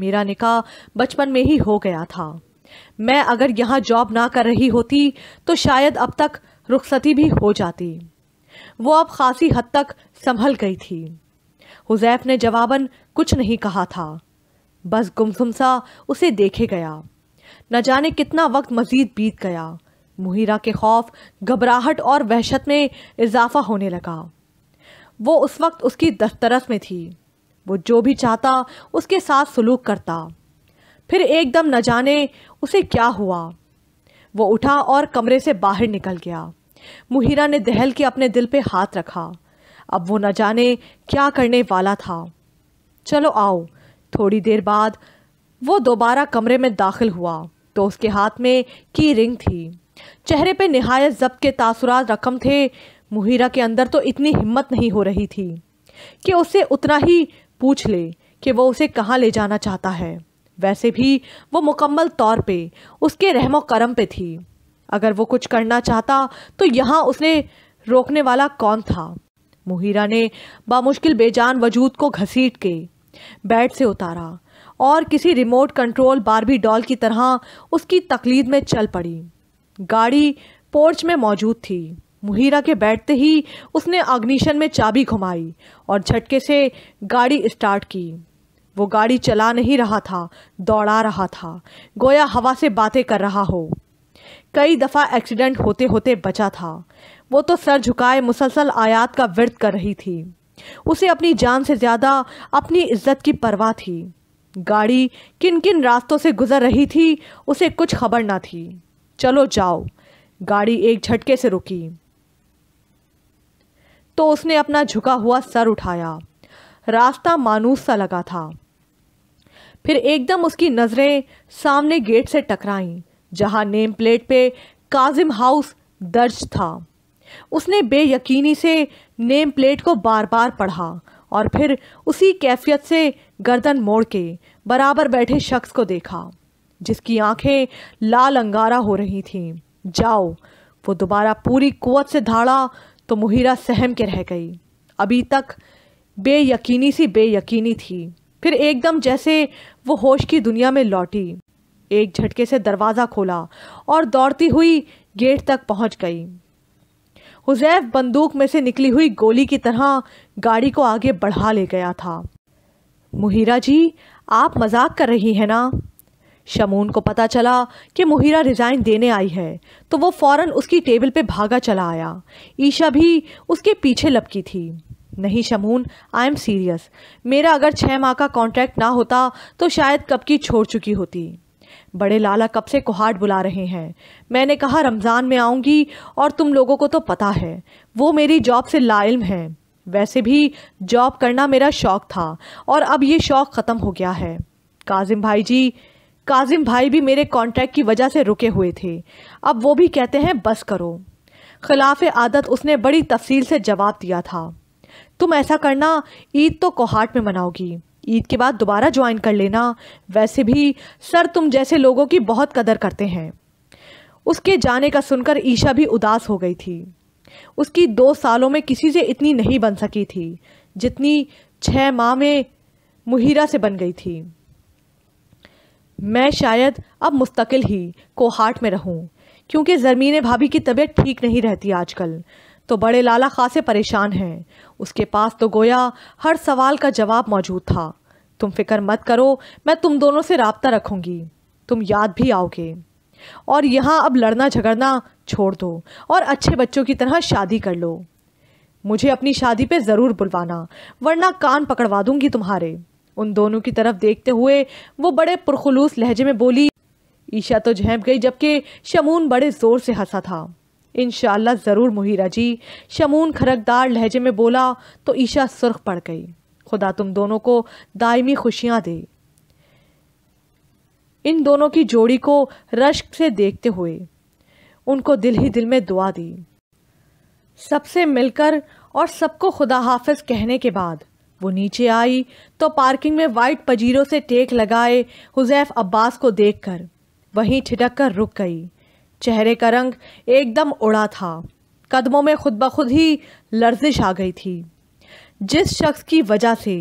میرا نکاح بچپن میں ہی ہو گیا تھا. میں اگر یہاں جاب نہ کر رہی ہوتی تو شاید اب تک رخصتی بھی ہو جاتی. وہ اب خاصی حد تک سنبھل گئی تھی. حذیف نے جواباً کچھ نہیں کہا تھا، بس گمسم سا اسے دیکھے گیا. نہ جانے کتنا وقت مزید بیت گیا. مہیرہ کے خوف، گھبراہٹ اور وحشت میں اضافہ ہونے لگا. وہ اس وقت اس کی دسترس میں تھی. وہ جو بھی چاہتا اس کے ساتھ سلوک کرتا. پھر ایک دم نہ جانے اسے کیا ہوا، وہ اٹھا اور کمرے سے باہر نکل گیا. مہیرہ نے دہل کے اپنے دل پہ ہاتھ رکھا. اب وہ نہ جانے کیا کرنے والا تھا. چلو آؤ. تھوڑی دیر بعد وہ دوبارہ کمرے میں داخل ہوا تو اس کے ہاتھ میں کی رنگ تھی. چہرے پہ نہایت ضبط کے تاثرات رقم تھے. مہیرہ کے اندر تو اتنی ہمت نہیں ہو رہی تھی کہ اس سے اتنا ہی پوچھ لے کہ وہ اسے کہاں لے جانا چاہتا ہے. ویسے بھی وہ مکمل طور پہ اس کے رحم و کرم پہ تھی. اگر وہ کچھ کرنا چاہتا تو یہاں اس نے روکنے والا کون تھا. مہیرہ نے بامشکل بے جان وجود کو گھسیٹ کے بیڈ سے اتارا اور کسی ریموٹ کنٹرول باربی ڈال کی طرح اس کی تقلید میں چل پڑی. گاڑی پورچ میں موجود تھی. مہیرہ کے بیٹھتے ہی اس نے اگنیشن میں چابی گھمائی اور جھٹکے سے گاڑی اسٹارٹ کی. وہ گاڑی چلا نہیں رہا تھا، دوڑا رہا تھا، گویا ہوا سے باتیں کر رہا ہو. کئی دفعہ ایکسیڈنٹ ہوتے ہوتے بچا تھا. وہ تو سر جھکائے مسلسل آیات کا ورد کر رہی تھی. اسے اپنی جان سے زیادہ اپنی عزت کی پرواہ تھی. گاڑی کن کن راستوں سے گزر رہی تھی اسے کچھ خبر نہ تھی. چلو جاؤ. گاڑی ایک جھٹکے سے رکی تو اس نے اپنا جھکا ہوا سر اٹھایا. راستہ مانوس سا لگا تھا. پھر ایک دم اس کی نظریں سامنے گیٹ سے ٹکرائیں جہاں نیم پلیٹ پہ کاظم ہاؤس درج تھا. اس نے بے یقینی سے نیم پلیٹ کو بار بار پڑھا اور پھر اسی کیفیت سے گردن موڑ کے برابر بیٹھے شخص کو دیکھا جس کی آنکھیں لال انگارہ ہو رہی تھیں. جاؤ. وہ دوبارہ پوری قوت سے دھاڑا تو مہیرہ سہم کے رہ گئی. ابھی تک بے یقینی تھی. پھر ایک دم جیسے وہ ہوش کی دنیا میں لوٹی. ایک جھٹکے سے دروازہ کھولا اور دوڑتی ہوئی گیٹ تک پہنچ گئی. حذیف بندوق میں سے نکلی ہوئی گولی کی طرح گاڑی کو آگے بڑھا لے گیا تھا. مہیرہ جی، آپ مذاق کر رہی ہیں نا؟ شمون کو پتا چلا کہ مہیرہ ریزائن دینے آئی ہے تو وہ فوراً اس کی ٹیبل پہ بھاگا چلا آیا. عیشا بھی اس کے پیچھے لپکی تھی. نہیں شمون، آئی ایم سیریس. میرا اگر 6 ماہ کا کانٹریکٹ نہ ہوتا تو شاید کب کی چھوڑ چکی ہوتی. بڑے لالا کب سے کوہاٹ بلا رہے ہیں. میں نے کہا رمضان میں آؤں گی اور تم لوگوں کو تو پتا ہے وہ میری جاب سے لا علم ہیں. ویسے بھی جاب کرنا میرا شوق تھا اور اب یہ شوق ختم ہو گیا ہے. کاظم بھائی بھی میرے کانٹریکٹ کی وجہ سے رکے ہوئے تھے. اب وہ بھی کہتے ہیں بس کرو. خلاف عادت اس نے بڑی تفصیل سے جواب دیا تھا. تم ایسا کرنا، عید تو کوہاٹ میں مناؤ گی، عید کے بعد دوبارہ جوائن کر لینا. ویسے بھی سر تم جیسے لوگوں کی بہت قدر کرتے ہیں. اس کے جانے کا سن کر عیشا بھی اداس ہو گئی تھی. اس کی 2 سالوں میں کسی سے اتنی نہیں بن سکی تھی جتنی 6 ماہ میں مہیرہ سے بن گئی تھی. میں شاید اب مستقل ہی کوہاٹ میں رہوں کیونکہ زرمین بھابھی کی طبیعت ٹھیک نہیں رہتی آج کل. تو بڑے لالا خاصے پریشان ہیں. اس کے پاس تو گویا ہر سوال کا جواب موجود تھا. تم فکر مت کرو، میں تم دونوں سے رابطہ رکھوں گی. تم یاد بھی آؤ گے. اور یہاں اب لڑنا جھگڑنا چھوڑ دو اور اچھے بچوں کی طرح شادی کر لو. مجھے اپنی شادی پہ ضرور بلوانا ورنہ کان پکڑوا دوں گی تمہارے. ان دونوں کی طرف دیکھتے ہوئے وہ بڑے پرخلوص لہجے میں بولی. عیشا تو جھینپ گئی جبکہ شمون بڑے زور سے ہنسا تھا. انشاءاللہ ضرور مہیرہ جی، شمون کھرکدار لہجے میں بولا تو عیشا سرخ پڑ گئی. خدا تم دونوں کو دائمی خوشیاں دے. ان دونوں کی جوڑی کو رشک سے دیکھتے ہوئے ان کو دل ہی دل میں دعا دی. سب سے مل کر اور سب کو خدا حافظ کہنے کے بعد وہ نیچے آئی تو پارکنگ میں وائٹ پجیروں سے ٹیک لگائے حذیف عباس کو دیکھ کر وہیں ٹھٹک کر رک گئی. چہرے کا رنگ ایک دم اڑا تھا. قدموں میں خود بخود ہی لرزش آ گئی تھی. جس شخص کی وجہ سے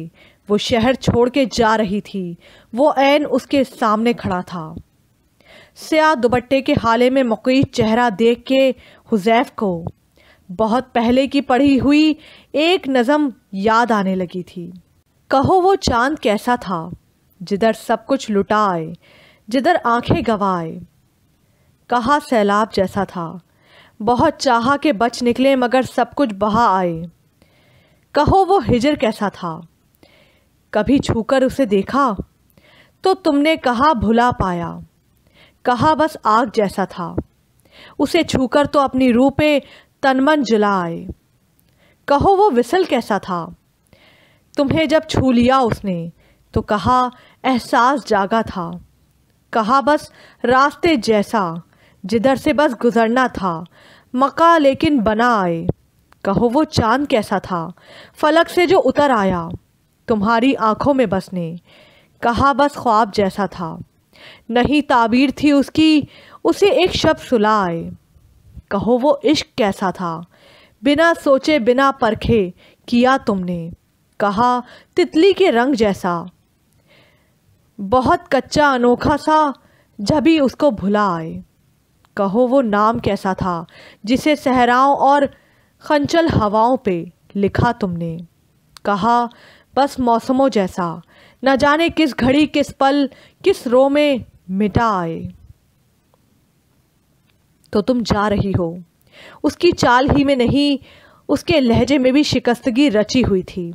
وہ شہر چھوڑ کے جا رہی تھی، وہ عین اس کے سامنے کھڑا تھا۔ سیاہ دوپٹے کے حالے میں مقیت چہرہ دیکھ کے حذیف کو بہت پہلے کی پڑھی ہوئی ایک نظم یاد آنے لگی تھی۔ کہو وہ چاند کیسا تھا، جدھر سب کچھ لٹا آئے، جدھر آنکھیں گوائے۔ کہا سیلاب جیسا تھا، بہت چاہا کہ بچ نکلے مگر سب کچھ بہا آئے۔ کہو وہ ہجر کیسا تھا، کبھی چھو کر اسے دیکھا تو تم نے کہا بھلا پایا۔ کہا بس آگ جیسا تھا، اسے چھو کر تو اپنی روح پہ تن من جلا آئے۔ کہو وہ وصل کیسا تھا، تمہیں جب چھو لیا اس نے تو کہا احساس جاگا تھا۔ کہا بس راستے جیسا، جدھر سے بس گزرنا تھا، مکا لیکن بنا آئے۔ کہو وہ چاند کیسا تھا، فلک سے جو اتر آیا تمہاری آنکھوں میں بسنے۔ کہا بس خواب جیسا تھا، نہیں تعبیر تھی اس کی، اسے ایک شب سلا آئے۔ کہو وہ عشق کیسا تھا، بنا سوچے بنا پرکھے کیا تم نے۔ کہا تتلی کے رنگ جیسا، بہت کچا انوکھا سا، جبھی اس کو بھلا آئے۔ کہو وہ نام کیسا تھا، جسے صحراؤں اور خنچل ہواؤں پہ لکھا تم نے۔ کہا بس موسموں جیسا، نہ جانے کس گھڑی کس پل کس رو میں مٹا آئے۔ تو تم جا رہی ہو، اس کی چال ہی میں نہیں، اس کے لہجے میں بھی شکستگی رچی ہوئی تھی۔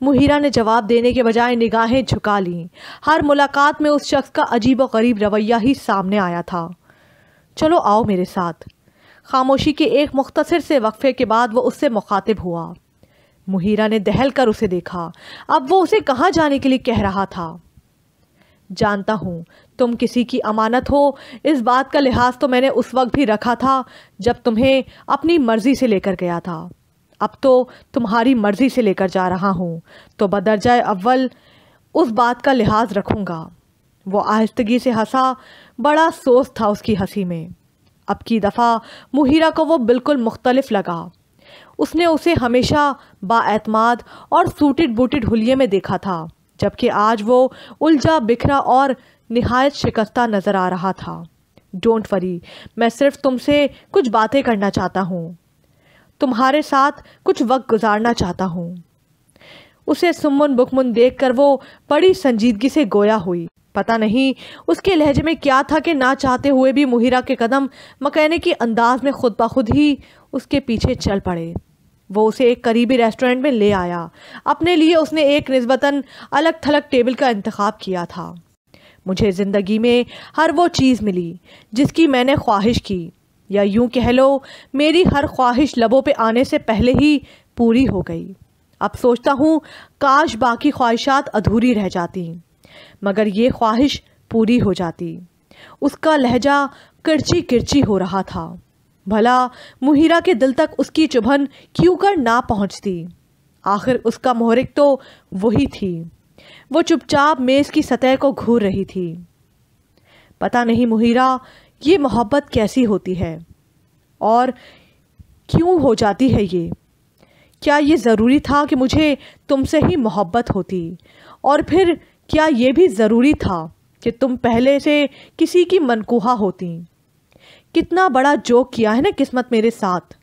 مہیرہ نے جواب دینے کے بجائے نگاہیں جھکا لیں۔ ہر ملاقات میں اس شخص کا عجیب و غریب رویہ ہی سامنے آیا تھا۔ چلو آؤ میرے ساتھ۔ خاموشی کے ایک مختصر سے وقفے کے بعد وہ اس سے مخاطب ہوا۔ مہیرہ نے دہل کر اسے دیکھا۔ اب وہ اسے کہاں جانے کے لیے کہہ رہا تھا؟ جانتا ہوں تم کسی کی امانت ہو، اس بات کا لحاظ تو میں نے اس وقت بھی رکھا تھا جب تمہیں اپنی مرضی سے لے کر گیا تھا۔ اب تو تمہاری مرضی سے لے کر جا رہا ہوں تو بدرجہ اول اس بات کا لحاظ رکھوں گا۔ وہ آہستگی سے ہنسا، بڑا سوز تھا اس کی ہنسی میں۔ اب کی دفعہ مہیرہ کو وہ بالکل مختلف لگا۔ اس نے اسے ہمیشہ با اعتماد اور سوٹڈ بوٹڈ حلیے میں دیکھا تھا، جبکہ آج وہ الجھا بکھرا اور نہایت شکستہ نظر آ رہا تھا۔ ڈونٹ وری، میں صرف تم سے کچھ باتیں کرنا چاہتا ہوں، تمہارے ساتھ کچھ وقت گزارنا چاہتا ہوں۔ اسے سمن بکمن دیکھ کر وہ بڑی سنجیدگی سے گویا ہوئی۔ پتہ نہیں اس کے لہجے میں کیا تھا کہ نہ چاہتے ہوئے بھی مہیرہ کے قدم مکینیکی انداز میں خود بخود ہی اس کے پیچھے چل پڑے۔ وہ اسے ایک قریبی ریسٹورنٹ میں لے آیا۔ اپنے لیے اس نے ایک نسبتاً الگ تھلگ ٹیبل کا انتخاب کیا تھا۔ مجھے زندگی میں ہر وہ چیز ملی جس کی میں نے خواہش کی، یا یوں کہہ لو میری ہر خواہش لبوں پہ آنے سے پہلے ہی پوری ہو گئی۔ اب سوچتا ہوں کاش باقی خواہشات ادھوری رہ جاتی، مگر یہ خواہش پوری ہو جاتی۔ اس کا لہجہ کرچی کرچی ہو رہا تھا۔ بھلا مہیرہ کے دل تک اس کی چبھن کیوں کر نہ پہنچتی؟ آخر اس کا محرک تو وہی تھی۔ وہ چپ چاپ میز کی سطح کو گھور رہی تھی۔ پتہ نہیں مہیرہ، یہ محبت کیسی ہوتی ہے اور کیوں ہو جاتی ہے یہ؟ کیا یہ ضروری تھا کہ مجھے تم سے ہی محبت ہوتی؟ اور پھر کیا یہ بھی ضروری تھا کہ تم پہلے سے کسی کی منکوہا ہوتی؟ کتنا بڑا جوک کیا ہے نا قسمت میرے ساتھ۔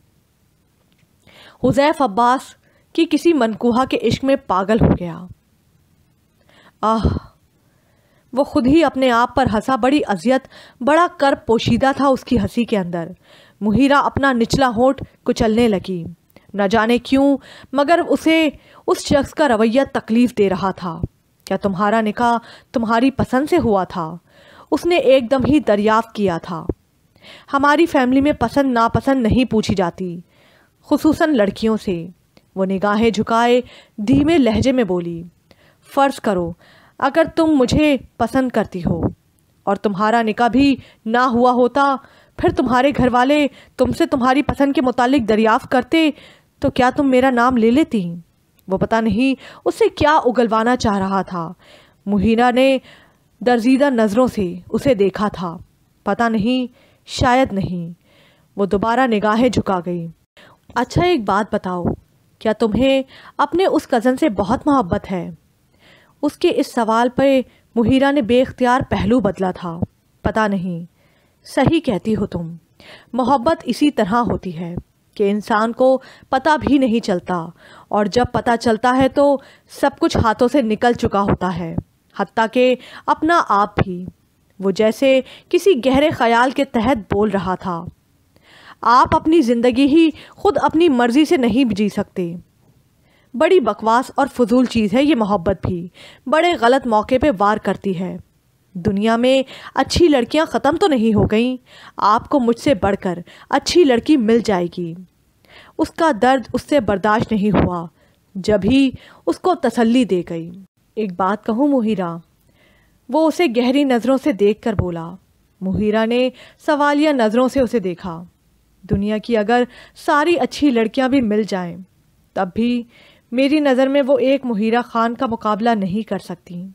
حذیف عباس کی کسی منکوہا کے عشق میں پاگل ہو گیا۔ آہ، وہ خود ہی اپنے آپ پر ہنسا۔ بڑی اذیت، بڑا کرب پوشیدہ تھا اس کی ہنسی کے اندر۔ مہیرہ اپنا نچلا ہونٹ کچلنے لگی۔ نہ جانے کیوں مگر اسے اس شخص کا رویہ تکلیف دے رہا تھا۔ کیا تمہارا نکاح تمہاری پسند سے ہوا تھا؟ اس نے ایک دم ہی دریافت کیا تھا۔ ہماری فیملی میں پسند ناپسند نہیں پوچھی جاتی، خصوصاً لڑکیوں سے۔ وہ نگاہیں جھکائے دھیمے لہجے میں بولی، فرض کرو اگر تم مجھے پسند کرتی ہو اور تمہارا نکاح بھی نہ ہوا ہوتا، پھر تمہارے گھر والے تم سے تمہاری پسند کے متعلق دریافت کرتے تو کیا تم میرا نام لے لیتی؟ وہ پتہ نہیں اس سے کیا اگلوانا چاہ رہا تھا۔ مہیرہ نے درزیدہ نظروں سے اسے دیکھا تھا۔ پتہ نہیں، شاید نہیں۔ وہ دوبارہ نگاہیں جھکا گئی۔ اچھا ایک بات بتاؤ، کیا تمہیں اپنے اس کزن سے بہت محبت ہے؟ اس کے اس سوال پہ مہیرہ نے بے اختیار پہلو بدلا تھا۔ پتہ نہیں، صحیح کہتی ہو تم، محبت اسی طرح ہوتی ہے کہ انسان کو پتہ بھی نہیں چلتا، اور جب پتہ چلتا ہے تو سب کچھ ہاتھوں سے نکل چکا ہوتا ہے، حتیٰ کہ اپنا آپ بھی۔ وہ جیسے کسی گہرے خیال کے تحت بول رہا تھا۔ آپ اپنی زندگی ہی خود اپنی مرضی سے نہیں جی سکتے۔ بڑی بکواس اور فضول چیز ہے یہ محبت بھی، بڑے غلط موقع پہ وار کرتی ہے۔ دنیا میں اچھی لڑکیاں ختم تو نہیں ہو گئیں، آپ کو مجھ سے بڑھ کر اچھی لڑکی مل جائے گی۔ اس کا درد اس سے برداشت نہیں ہوا، جب ہی اس کو تسلی دے گئی۔ ایک بات کہوں مہیرہ؟ وہ اسے گہری نظروں سے دیکھ کر بولا۔ مہیرہ نے سوالیہ نظروں سے اسے دیکھا۔ دنیا کی اگر ساری اچھی لڑکیاں بھی مل جائیں، تب بھی میری نظر میں وہ ایک مہیرہ خان کا مقابلہ نہیں کر سکتی۔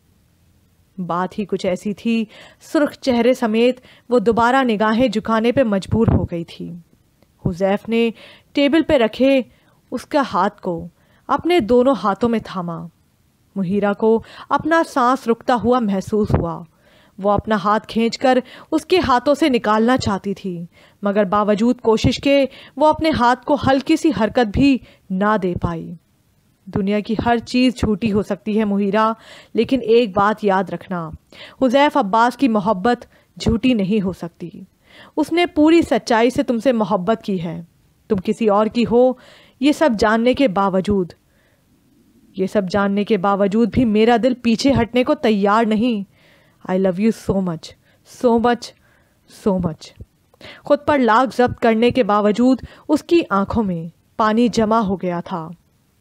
بات ہی کچھ ایسی تھی، سرخ چہرے سمیت وہ دوبارہ نگاہیں جھکانے پہ مجبور ہو گئی تھی۔ حذیف نے ٹیبل پہ رکھے اس کا ہاتھ کو اپنے دونوں ہاتھوں میں تھاما۔ مہیرہ کو اپنا سانس رکتا ہوا محسوس ہوا۔ وہ اپنا ہاتھ کھینچ کر اس کے ہاتھوں سے نکالنا چاہتی تھی، مگر باوجود کوشش کے وہ اپنے ہاتھ کو ہلکی سی حرکت بھی نہ دے پائی۔ دنیا کی ہر چیز جھوٹی ہو سکتی ہے مہیرہ، لیکن ایک بات یاد رکھنا، حذیف عباس کی محبت جھوٹی نہیں ہو سکتی۔ اس نے پوری سچائی سے تم سے محبت کی ہے۔ تم کسی اور کی ہو، یہ سب جاننے کے باوجود بھی میرا دل پیچھے ہٹنے کو تیار نہیں۔ I love you so much, so much, so much۔ خود پر لاکھ ضبط کرنے کے باوجود اس کی آنکھوں میں پانی جمع ہو گیا تھا۔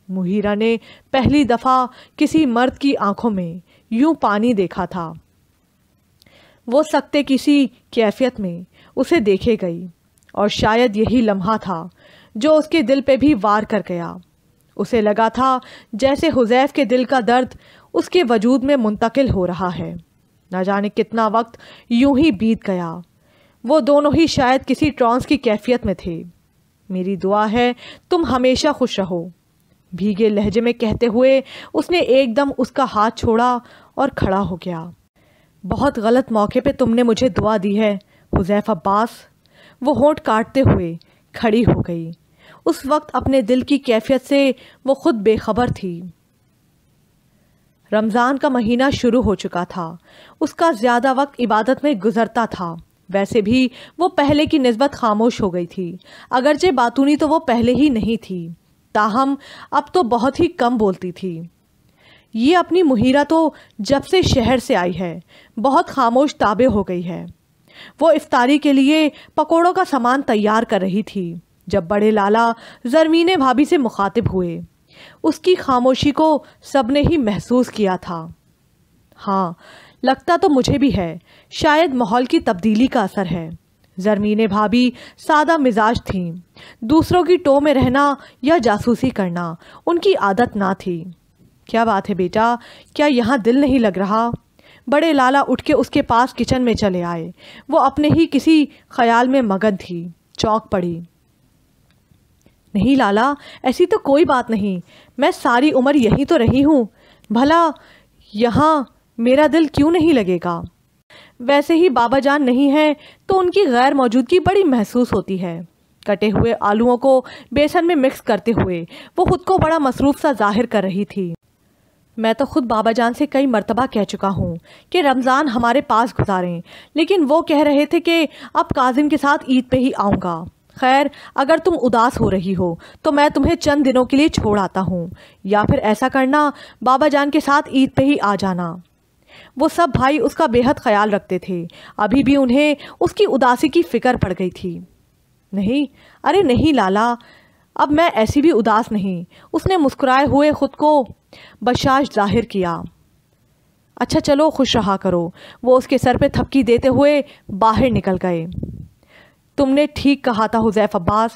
مہیرہ نے پہلی دفعہ کسی مرد کی آنکھوں میں یوں پانی دیکھا تھا۔ وہ سکتے کسی کیفیت میں اسے دیکھے گئی، اور شاید یہی لمحہ تھا جو اس کے دل پہ بھی وار کر گیا۔ اسے لگا تھا جیسے حذیف کے دل کا درد اس کے وجود میں منتقل ہو رہا ہے۔ نہ جانے کتنا وقت یوں ہی بیت گیا۔ وہ دونوں ہی شاید کسی ٹرانس کی کیفیت میں تھے۔ میری دعا ہے تم ہمیشہ خوش رہو، بھیگے لہجے میں کہتے ہوئے اس نے ایک دم اس کا ہاتھ چھوڑا اور کھڑا ہو گیا۔ بہت غلط موقع پہ تم نے مجھے دعا دی ہے حذیف عباس۔ وہ ہونٹ کاٹتے ہوئے کھڑی ہو گئی۔ اس وقت اپنے دل کی کیفیت سے وہ خود بے خبر تھی۔ رمضان کا مہینہ شروع ہو چکا تھا۔ اس کا زیادہ وقت عبادت میں گزرتا تھا۔ ویسے بھی وہ پہلے کی نسبت خاموش ہو گئی تھی، اگرچہ باتونی تو وہ پہلے ہی نہیں تھی، تاہم اب تو بہت ہی کم بولتی تھی۔ یہ اپنی مہیرہ تو جب سے شہر سے آئی ہے بہت خاموش تابع ہو گئی ہے۔ وہ افطاری کے لیے پکوڑوں کا سامان تیار کر رہی تھی جب بڑے لالا زرمین بھابھی سے مخاطب ہوئے۔ اس کی خاموشی کو سب نے ہی محسوس کیا تھا۔ ہاں، لگتا تو مجھے بھی ہے، شاید ماحول کی تبدیلی کا اثر ہے۔ زرمین بھابھی سادہ مزاج تھیں، دوسروں کی ٹو میں رہنا یا جاسوسی کرنا ان کی عادت نہ تھی۔ کیا بات ہے بیٹا، کیا یہاں دل نہیں لگ رہا؟ بڑے لالا اٹھ کے اس کے پاس کچن میں چلے آئے۔ وہ اپنے ہی کسی خیال میں مگن تھی، چونک پڑی۔ نہیں لالا، ایسی تو کوئی بات نہیں، میں ساری عمر یہیں تو رہی ہوں، بھلا یہاں میرا دل کیوں نہیں لگے گا؟ ویسے ہی بابا جان نہیں ہیں تو ان کی غیر موجودگی بڑی محسوس ہوتی ہے۔ کٹے ہوئے آلوؤں کو بیسن میں مکس کرتے ہوئے وہ خود کو بڑا مصروف سا ظاہر کر رہی تھی۔ میں تو خود بابا جان سے کئی مرتبہ کہہ چکا ہوں کہ رمضان ہمارے پاس گزاریں، لیکن وہ کہہ رہے تھے کہ اب کاظم کے ساتھ عید پہ ہی آؤں گا۔ خیر، اگر تم اداس ہو رہی ہو تو میں تمہیں چند دنوں کے لیے چھوڑ آتا ہوں، یا پھر ایسا کرنا بابا جان کے ساتھ عید پہ ہی آ جانا۔ وہ سب بھائی اس کا بے حد خیال رکھتے تھے، ابھی بھی انہیں اس کی اداسی کی فکر پڑ گئی تھی۔ نہیں، ارے نہیں لالا، اب میں ایسی بھی اداس نہیں، اس نے مسکرائے ہوئے خود کو بشاش ظاہر کیا۔ اچھا چلو خوش رہا کرو۔ وہ اس کے سر پہ تھپکی دیتے ہوئے باہر نکل گئے۔ تم نے ٹھیک کہا تھا حذیف عباس،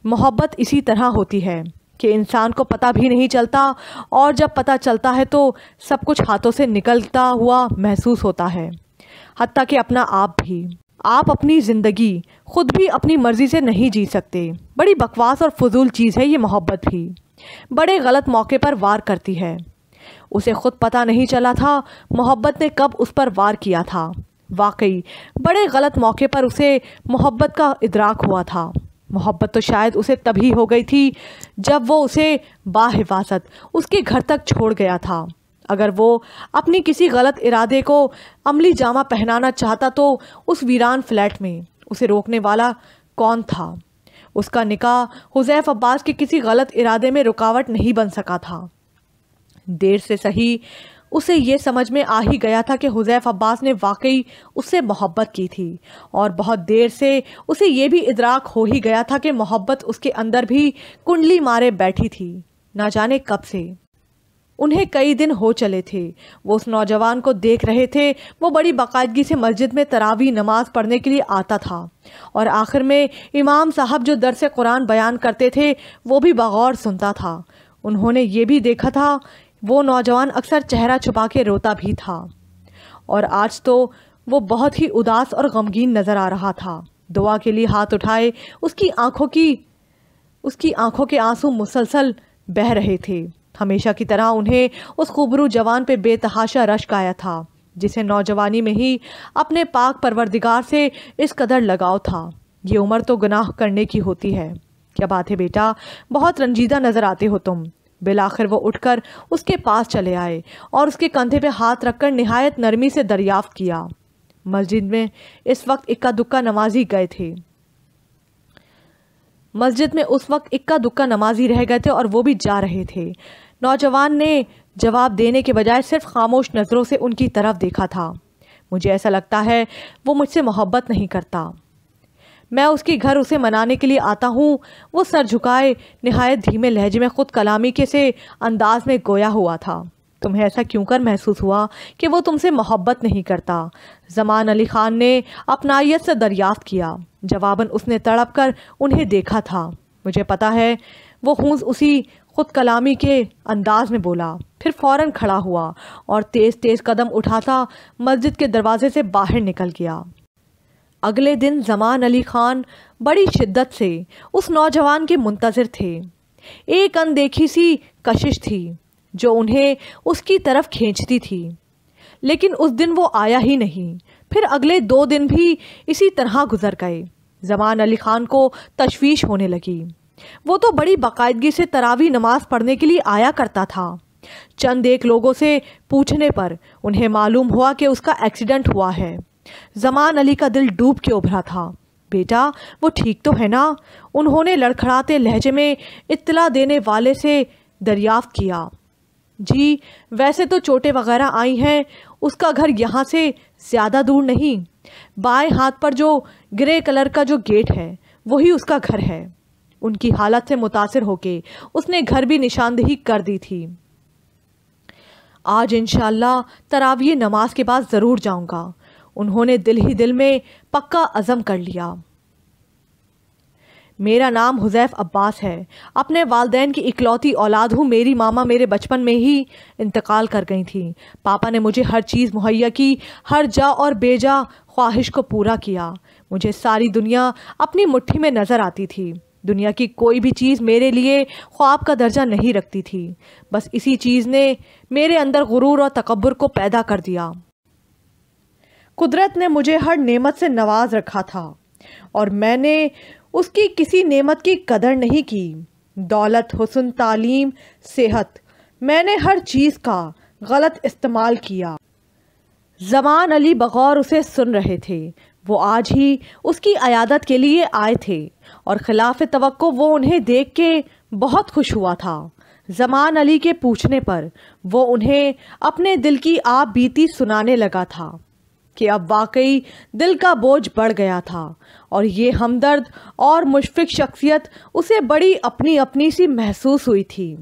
محبت اسی طرح ہوتی ہے کہ انسان کو پتہ بھی نہیں چلتا، اور جب پتہ چلتا ہے تو سب کچھ ہاتھوں سے نکلتا ہوا محسوس ہوتا ہے، حتیٰ کہ اپنا آپ بھی۔ آپ اپنی زندگی خود بھی اپنی مرضی سے نہیں جی سکتے۔ بڑی بکواس اور فضول چیز ہے یہ محبت بھی، بڑے غلط موقع پر وار کرتی ہے۔ اسے خود پتہ نہیں چلا تھا محبت نے کب اس پر وار کیا تھا۔ واقعی بڑے غلط موقع پر اسے محبت کا ادراک ہوا تھا۔ محبت تو شاید اسے تبھی ہو گئی تھی جب وہ اسے باحفاظت اس کے گھر تک چھوڑ گیا تھا۔ اگر وہ اپنی کسی غلط ارادے کو عملی جامہ پہنانا چاہتا تو اس ویران فلیٹ میں اسے روکنے والا کون تھا؟ اس کا نکاح حذیف عباس کے کسی غلط ارادے میں رکاوٹ نہیں بن سکا تھا۔ دیر سے صحیح اسے یہ سمجھ میں آ ہی گیا تھا کہ حذیف عباس نے واقعی اس سے محبت کی تھی، اور بہت دیر سے اسے یہ بھی ادراک ہو ہی گیا تھا کہ محبت اس کے اندر بھی کنڈلی مارے بیٹھی تھی، نہ جانے کب سے۔ انہیں کئی دن ہو چلے تھے وہ اس نوجوان کو دیکھ رہے تھے۔ وہ بڑی باقاعدگی سے مسجد میں تراویح نماز پڑھنے کے لیے آتا تھا، اور آخر میں امام صاحب جو درس قرآن بیان کرتے تھے وہ بھی بغور سنتا تھا۔ انہوں نے یہ بھی دیکھا تھا وہ نوجوان اکثر چہرہ چھپا کے روتا بھی تھا، اور آج تو وہ بہت ہی اداس اور غمگین نظر آ رہا تھا۔ دعا کے لیے ہاتھ اٹھائے اس کی آنکھوں کے آنسو مسلسل بہہ رہے تھے۔ ہمیشہ کی طرح انہیں اس خوبرو جوان پہ بے تحاشا رشک آیا تھا جسے نوجوانی میں ہی اپنے پاک پروردگار سے اس قدر لگاؤ تھا۔ یہ عمر تو گناہ کرنے کی ہوتی ہے۔ کیا بات ہے بیٹا، بہت رنجیدہ نظر آتے ہو تم۔ بالآخر وہ اٹھ کر اس کے پاس چلے آئے اور اس کے کندھے پہ ہاتھ رکھ کر نہایت نرمی سے دریافت کیا۔ مسجد میں اس وقت اکا دکا نمازی گئے تھے۔ مسجد میں اس وقت اکا دکا نمازی رہ گئے تھے اور وہ بھی جا رہے تھے۔ نوجوان نے جواب دینے کے بجائے صرف خاموش نظروں سے ان کی طرف دیکھا تھا۔ مجھے ایسا لگتا ہے وہ مجھ سے محبت نہیں کرتا۔ میں اس کے گھر اسے منانے کے لیے آتا ہوں۔ وہ سر جھکائے نہایت دھیمے لہجے میں خود کلامی کے سے انداز میں گویا ہوا تھا۔ تمہیں ایسا کیوں کر محسوس ہوا کہ وہ تم سے محبت نہیں کرتا؟ زمان علی خان نے اپنائیت سے دریافت کیا۔ جواباً اس نے تڑپ کر انہیں دیکھا تھا۔ مجھے پتا ہے، وہ خونز اسی خود کلامی کے انداز میں بولا، پھر فوراً کھڑا ہوا اور تیز تیز قدم اٹھاتا مسجد کے دروازے سے باہر نکل گیا۔ اگلے دن زمان علی خان بڑی شدت سے اس نوجوان کے منتظر تھے۔ ایک اندیکھی سی کشش تھی جو انہیں اس کی طرف کھینچتی تھی، لیکن اس دن وہ آیا ہی نہیں۔ پھر اگلے 2 دن بھی اسی طرح گزر گئے۔ زمان علی خان کو تشویش ہونے لگی۔ وہ تو بڑی باقاعدگی سے تراویح نماز پڑھنے کے لیے آیا کرتا تھا۔ چند ایک لوگوں سے پوچھنے پر انہیں معلوم ہوا کہ اس کا ایکسیڈنٹ ہوا ہے۔ زمان علی کا دل ڈوب کے ابھرا تھا۔ بیٹا وہ ٹھیک تو ہے نا؟ انہوں نے لڑکھڑاتے لہجے میں اطلاع دینے والے سے دریافت کیا۔ جی ویسے تو چوٹیں وغیرہ آئی ہیں، اس کا گھر یہاں سے زیادہ دور نہیں، بائیں ہاتھ پر جو گرے کلر کا جو گیٹ ہے وہی اس کا گھر ہے۔ ان کی حالت سے متاثر ہو کے اس نے گھر بھی نشاندہی کر دی تھی۔ آج انشاءاللہ تراویح نماز کے بعد ضرور جاؤں گا۔ انہوں نے دل ہی دل میں پکا عزم کر لیا۔ میرا نام حذیف عباس ہے، اپنے والدین کی اکلوتی اولاد ہوں۔ میری ماما میرے بچپن میں ہی انتقال کر گئی تھیں۔ پاپا نے مجھے ہر چیز مہیا کی، ہر جا اور بے جا خواہش کو پورا کیا۔ مجھے ساری دنیا اپنی مٹھی میں نظر آتی تھی۔ دنیا کی کوئی بھی چیز میرے لیے خواب کا درجہ نہیں رکھتی تھی۔ بس اسی چیز نے میرے اندر غرور اور تکبر کو پیدا کر دیا۔ قدرت نے مجھے ہر نعمت سے نواز رکھا تھا اور میں نے اس کی کسی نعمت کی قدر نہیں کی۔ دولت، حسن، تعلیم، صحت، میں نے ہر چیز کا غلط استعمال کیا۔ زمان علی بغور اسے سن رہے تھے۔ وہ آج ہی اس کی عیادت کے لیے آئے تھے اور خلاف توقع وہ انہیں دیکھ کے بہت خوش ہوا تھا۔ زمان علی کے پوچھنے پر وہ انہیں اپنے دل کی آپ بیتی سنانے لگا تھا کہ اب واقعی دل کا بوجھ بڑھ گیا تھا اور یہ ہمدرد اور مشفق شخصیت اسے بڑی اپنی اپنی سی محسوس ہوئی تھی۔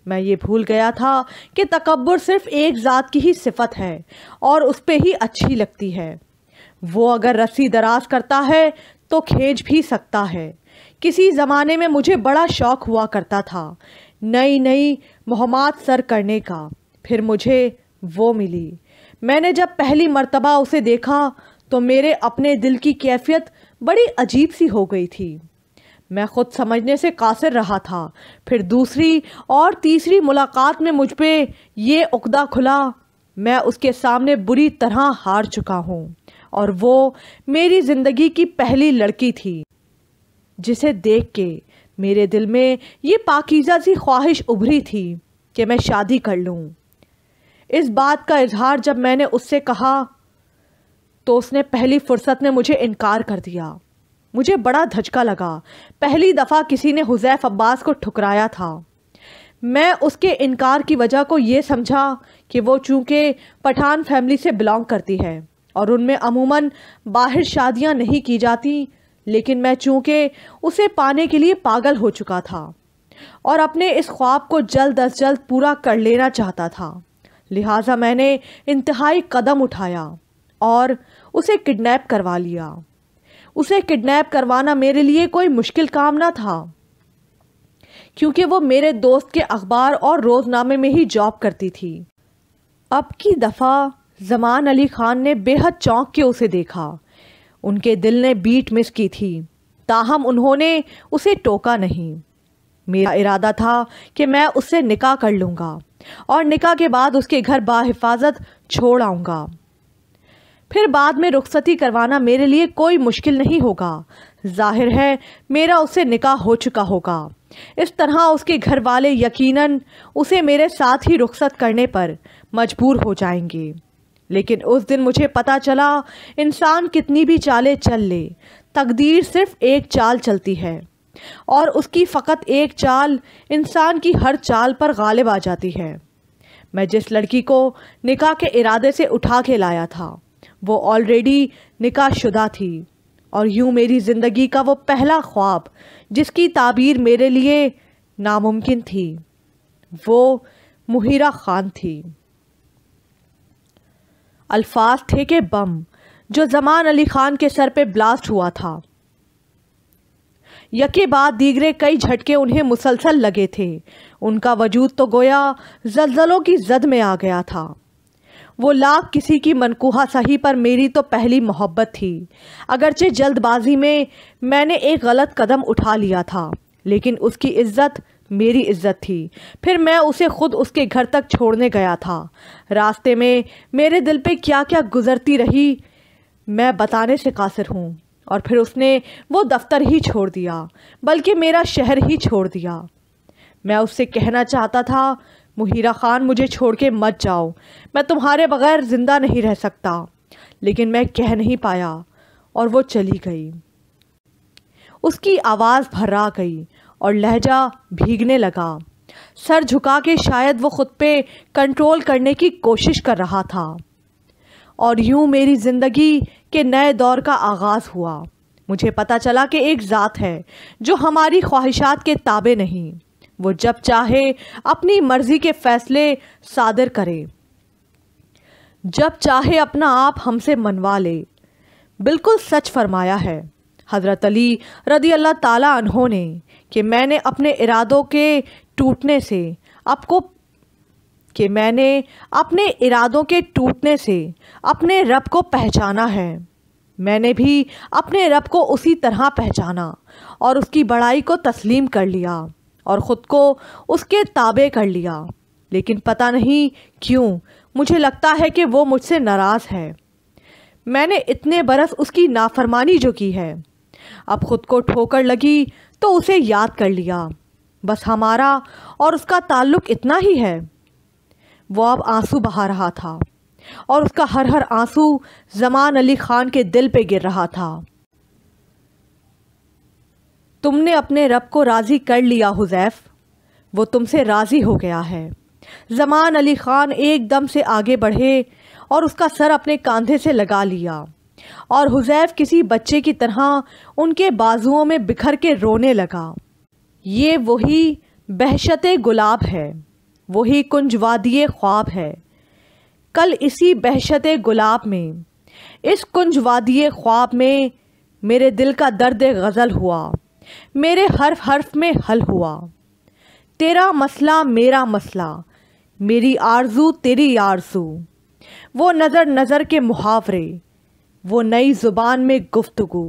میں یہ بھول گیا تھا کہ تکبر صرف ایک ذات کی ہی صفت ہے اور اس پہ ہی اچھی لگتی ہے۔ وہ اگر رسی دراز کرتا ہے تو کھینچ بھی سکتا ہے۔ کسی زمانے میں مجھے بڑا شوق ہوا کرتا تھا نئی نئی مہمات سر کرنے کا، پھر مجھے وہ ملی۔ میں نے جب پہلی مرتبہ اسے دیکھا تو میرے اپنے دل کی کیفیت بڑی عجیب سی ہو گئی تھی۔ میں خود سمجھنے سے قاصر رہا تھا. پھر دوسری اور تیسری ملاقات میں مجھ پہ یہ عقدہ کھلا. میں اس کے سامنے بری طرح ہار چکا ہوں اور وہ میری زندگی کی پہلی لڑکی تھی جسے دیکھ کے میرے دل میں یہ پاکیزہ سی خواہش ابھری تھی کہ میں شادی کر لوں. اس بات کا اظہار جب میں نے اس سے کہا تو اس نے پہلی فرصت میں مجھے انکار کر دیا. مجھے بڑا دھچکا لگا. پہلی دفعہ کسی نے حذیف عباس کو ٹھکرایا تھا. میں اس کے انکار کی وجہ کو یہ سمجھا کہ وہ چونکہ پٹھان فیملی سے بلانگ کرتی ہے اور ان میں عموماً باہر شادیاں نہیں کی جاتی، لیکن میں چونکہ اسے پانے کے لیے پاگل ہو چکا تھا اور اپنے اس خواب کو جلد از جلد پورا کر لینا چاہتا تھا، لہٰذا میں نے انتہائی قدم اٹھایا اور اسے کڈنیپ کروا لیا. اسے کڈنیپ کروانا میرے لیے کوئی مشکل کام نہ تھا کیونکہ وہ میرے دوست کے اخبار اور روزنامے میں ہی جاب کرتی تھی. اب کی دفعہ زمان علی خان نے بے حد چونک کے اسے دیکھا. ان کے دل نے بیٹ مس کی تھی، تاہم انہوں نے اسے ٹوکا نہیں. میرا ارادہ تھا کہ میں اس سے نکاح کر لوں گا اور نکاح کے بعد اس کے گھر بحفاظت چھوڑ آؤں گا. پھر بعد میں رخصتی کروانا میرے لیے کوئی مشکل نہیں ہوگا. ظاہر ہے میرا اس سے نکاح ہو چکا ہوگا. اس طرح اس کے گھر والے یقیناً اسے میرے ساتھ ہی رخصت کرنے پر مجبور ہو جائیں گے. لیکن اس دن مجھے پتا چلا انسان کتنی بھی چالیں چل لے، تقدیر صرف ایک چال چلتی ہے اور اس کی فقط ایک چال انسان کی ہر چال پر غالب آ جاتی ہے. میں جس لڑکی کو نکاح کے ارادے سے اٹھا کے لایا تھا وہ آلریڈی نکاح شدہ تھی اور یوں میری زندگی کا وہ پہلا خواب جس کی تعبیر میرے لیے ناممکن تھی وہ مہیرہ خان تھی. الفاظ تھے کہ بم جو زمان علی خان کے سر پہ بلاسٹ ہوا تھا. یکے بعد دیگرے کئی جھٹکے انہیں مسلسل لگے تھے. ان کا وجود تو گویا زلزلوں کی زد میں آ گیا تھا. وہ لاکھ کسی کی منقوہہ سہی پر میری تو پہلی محبت تھی. اگرچہ جلد بازی میں نے ایک غلط قدم اٹھا لیا تھا، لیکن اس کی عزت میری عزت تھی. پھر میں اسے خود اس کے گھر تک چھوڑنے گیا تھا. راستے میں میرے دل پہ کیا کیا گزرتی رہی میں بتانے سے قاصر ہوں. اور پھر اس نے وہ دفتر ہی چھوڑ دیا، بلکہ میرا شہر ہی چھوڑ دیا. میں اس سے کہنا چاہتا تھا مہیرہ خان مجھے چھوڑ کے مت جاؤ، میں تمہارے بغیر زندہ نہیں رہ سکتا، لیکن میں کہہ نہیں پایا اور وہ چلی گئی. اس کی آواز بھرا گئی اور لہجہ بھیگنے لگا. سر جھکا کے شاید وہ خود پہ کنٹرول کرنے کی کوشش کر رہا تھا. اور یوں میری زندگی کے نئے دور کا آغاز ہوا. مجھے پتا چلا کہ ایک ذات ہے جو ہماری خواہشات کے تابع نہیں. وہ جب چاہے اپنی مرضی کے فیصلے صادر کرے، جب چاہے اپنا آپ ہم سے منوا لے. بالکل سچ فرمایا ہے حضرت علی رضی اللہ تعالیٰ عنہ نے کہ میں نے اپنے ارادوں کے ٹوٹنے سے اپنے رب کو پہچانا ہے. میں نے بھی اپنے رب کو اسی طرح پہچانا اور اس کی بڑائی کو تسلیم کر لیا اور خود کو اس کے تابع کر لیا. لیکن پتہ نہیں کیوں مجھے لگتا ہے کہ وہ مجھ سے ناراض ہے. میں نے اتنے برس اس کی نافرمانی جو کی ہے، اب خود کو ٹھوکر لگی تو اسے یاد کر لیا. بس ہمارا اور اس کا تعلق اتنا ہی ہے. وہ اب آنسو بہا رہا تھا اور اس کا ہر آنسو زمان علی خان کے دل پہ گر رہا تھا. تم نے اپنے رب کو راضی کر لیا حذیف، وہ تم سے راضی ہو گیا ہے. زمان علی خان ایک دم سے آگے بڑھے اور اس کا سر اپنے کاندھے سے لگا لیا اور حذیف کسی بچے کی طرح ان کے بازوؤں میں بکھر کے رونے لگا. یہ وہی بہشت گلاب ہے، وہی کنج وادی خواب ہے. کل اسی بہشت گلاب میں، اس کنج وادی خواب میں میرے دل کا درد غزل ہوا، میرے حرف میں حل ہوا. تیرا مسئلہ میرا مسئلہ، میری آرزو تیری آرزو. وہ نظر کے محاورے، وہ نئی زبان میں گفتگو.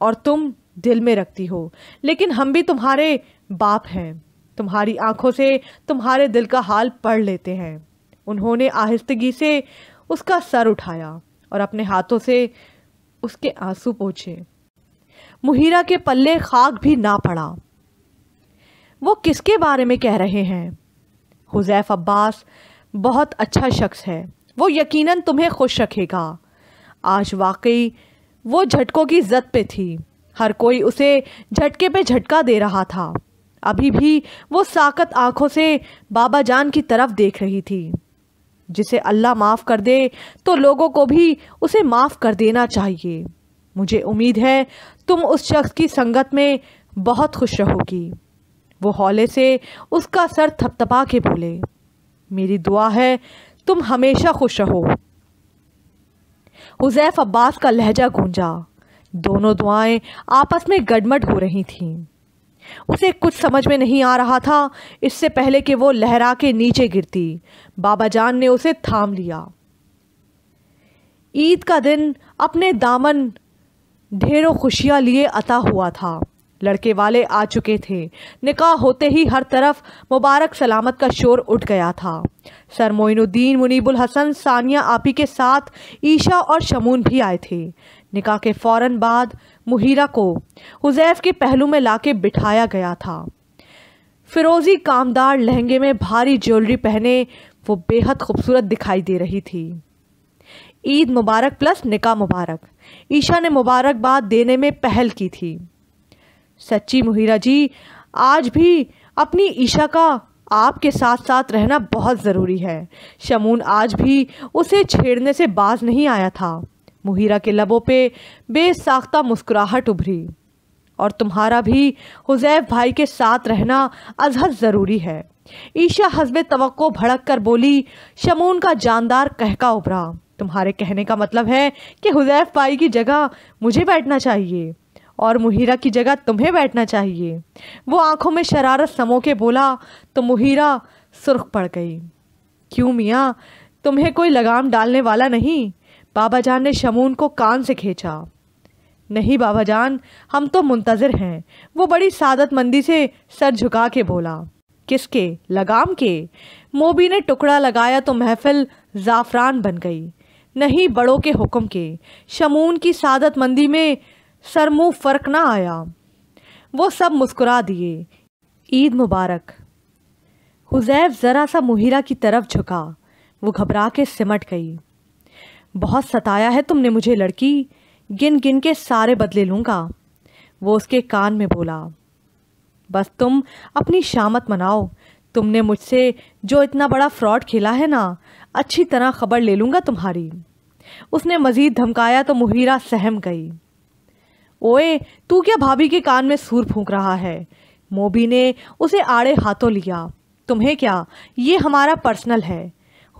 اور تم دل میں رکھتی ہو، لیکن ہم بھی تمہارے باپ ہیں، تمہاری آنکھوں سے تمہارے دل کا حال پڑھ لیتے ہیں۔ انہوں نے آہستگی سے اس کا سر اٹھایا اور اپنے ہاتھوں سے اس کے آنسو پوچھے۔ مہیرہ کے پلے خاک بھی نہ پڑا۔ وہ کس کے بارے میں کہہ رہے ہیں؟ حذیف عباس بہت اچھا شخص ہے، وہ یقیناً تمہیں خوش رکھے گا۔ آج واقعی وہ جھٹکوں کی زد پہ تھی، ہر کوئی اسے جھٹکے پہ جھٹکا دے رہا تھا۔ ابھی بھی وہ ساکت آنکھوں سے بابا جان کی طرف دیکھ رہی تھی۔ جسے اللہ معاف کر دے تو لوگوں کو بھی اسے معاف کر دینا چاہیے۔ مجھے امید ہے تم اس شخص کی سنگت میں بہت خوش رہو گی۔ وہ ہولے سے اس کا سر تھپتھپا کے بولے، میری دعا ہے تم ہمیشہ خوش رہو۔ حذیف عباس کا لہجہ گونجا، دونوں دعائیں آپس میں گڈمڈ ہو رہی تھیں۔ اسے کچھ سمجھ میں نہیں آ رہا تھا۔ اس سے پہلے کہ وہ لہرا کے نیچے گرتی، بابا جان نے اسے تھام لیا۔ عید کا دن اپنے دامن ڈھیروں خوشیاں لیے عطا ہوا تھا۔ لڑکے والے آ چکے تھے۔ نکاح ہوتے ہی ہر طرف مبارک سلامت کا شور اٹھ گیا تھا۔ سر معین الدین منیب الحسن ثانیہ آپی کے ساتھ عیشا اور شمون بھی آئے تھے۔ نکاح کے فوراً بعد مہیرہ کو حذیف کے پہلو میں لا کے بٹھایا گیا تھا۔ فیروزی کامدار لہنگے میں بھاری جیولری پہنے وہ بے حد خوبصورت دکھائی دے رہی تھی۔ عید مبارک پلس نکاح مبارک، عیشا نے مبارکباد دینے میں پہل کی تھی۔ سچی مہیرہ جی، آج بھی اپنی عیشا کا آپ کے ساتھ ساتھ رہنا بہت ضروری ہے۔ شمون آج بھی اسے چھیڑنے سے باز نہیں آیا تھا۔ مہیرہ کے لبوں پہ بے ساختہ مسکراہٹ ابھری۔ اور تمہارا بھی حذیف بھائی کے ساتھ رہنا ازحد ضروری ہے۔ عیشا حسب توقع بھڑک کر بولی۔ شمون کا جاندار قہقہ ابھرا۔ تمہارے کہنے کا مطلب ہے کہ حذیف بھائی کی جگہ مجھے بیٹھنا چاہیے اور مہیرہ کی جگہ تمہیں بیٹھنا چاہیے۔ وہ آنکھوں میں شرارت سمو کے بولا تو مہیرہ سرخ پڑ گئی۔ کیوں میاں، تمہیں کوئی لگام ڈالنے والا نہیں؟ بابا جان نے شمون کو کان سے کھینچا۔ نہیں بابا جان، ہم تو منتظر ہیں۔ وہ بڑی سعادت مندی سے سر جھکا کے بولا۔ کس کے لگام کے؟ موبی نے ٹکڑا لگایا تو محفل زعفران بن گئی۔ نہیں، بڑوں کے حکم کے۔ شمون کی سعادت مندی میں سر منہ فرق نہ آیا۔ وہ سب مسکرا دیے۔ عید مبارک۔ حذیف ذرا سا مہیرہ کی طرف جھکا۔ وہ گھبرا کے سمٹ گئی۔ بہت ستایا ہے تم نے مجھے لڑکی، گن گن کے سارے بدلے لوں گا۔ وہ اس کے کان میں بولا۔ بس تم اپنی شامت مناؤ۔ تم نے مجھ سے جو اتنا بڑا فراڈ کھیلا ہے نا، اچھی طرح خبر لے لوں گا تمہاری۔ اس نے مزید دھمکایا تو مہیرہ سہم گئی۔ اوئے، تو کیا بھابھی کے کان میں سور پھونک رہا ہے؟ موبی نے اسے آڑے ہاتھوں لیا۔ تمہیں کیا، یہ ہمارا پرسنل ہے۔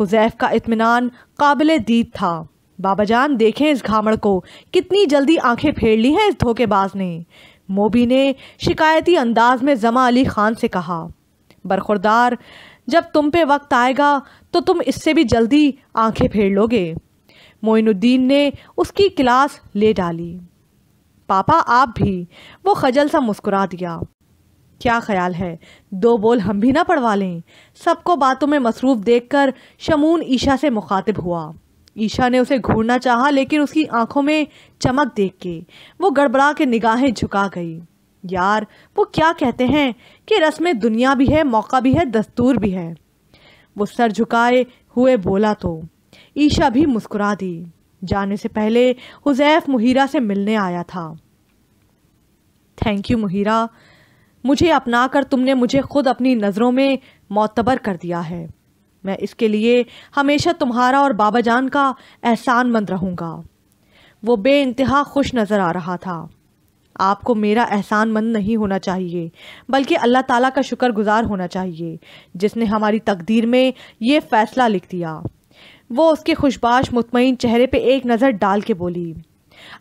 حذیف کا اطمینان قابل دید تھا۔ بابا جان دیکھیں اس گھامڑ کو، کتنی جلدی آنکھیں پھیر لی ہیں اس دھوکے باز نے۔ موبی نے شکایتی انداز میں زما علی خان سے کہا۔ برخوردار، جب تم پہ وقت آئے گا تو تم اس سے بھی جلدی آنکھیں پھیر لو گے۔ معین الدین نے اس کی کلاس لے ڈالی۔ پاپا آپ بھی؟ وہ خجل سا مسکرا دیا۔ کیا خیال ہے دو بول ہم بھی نہ پڑھوا لیں؟ سب کو باتوں میں مصروف دیکھ کر شمون عیشا سے مخاطب ہوا۔ عیشا نے اسے گھورنا چاہا لیکن اس کی آنکھوں میں چمک دیکھ کے وہ گڑبڑا کے نگاہیں جھکا گئی۔ یار، وہ کیا کہتے ہیں کہ رسم دنیا بھی ہے، موقع بھی ہے، دستور بھی ہے۔ وہ سر جھکائے ہوئے بولا تو عیشا بھی مسکرا دی۔ جانے سے پہلے حذیف مہیرہ سے ملنے آیا تھا۔ تھینک یو مہیرہ، مجھے اپنا کر تم نے مجھے خود اپنی نظروں میں معتبر کر دیا ہے۔ میں اس کے لیے ہمیشہ تمہارا اور بابا جان کا احسان مند رہوں گا۔ وہ بے انتہا خوش نظر آ رہا تھا۔ آپ کو میرا احسان مند نہیں ہونا چاہیے، بلکہ اللہ تعالیٰ کا شکر گزار ہونا چاہیے جس نے ہماری تقدیر میں یہ فیصلہ لکھ دیا۔ وہ اس کے خوشباش مطمئن چہرے پہ ایک نظر ڈال کے بولی۔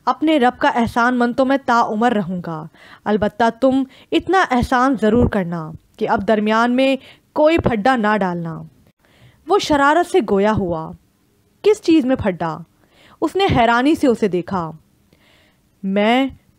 اپنے رب کا احسان مند تو میں تا عمر رہوں گا، البتہ تم اتنا احسان ضرور کرنا کہ اب درمیان میں کوئی پھڈا نہ ڈالنا۔ وہ شرارت سے گویا ہوا۔ کس چیز میں پھڈا؟ اس نے حیرانی سے اسے دیکھا۔ میں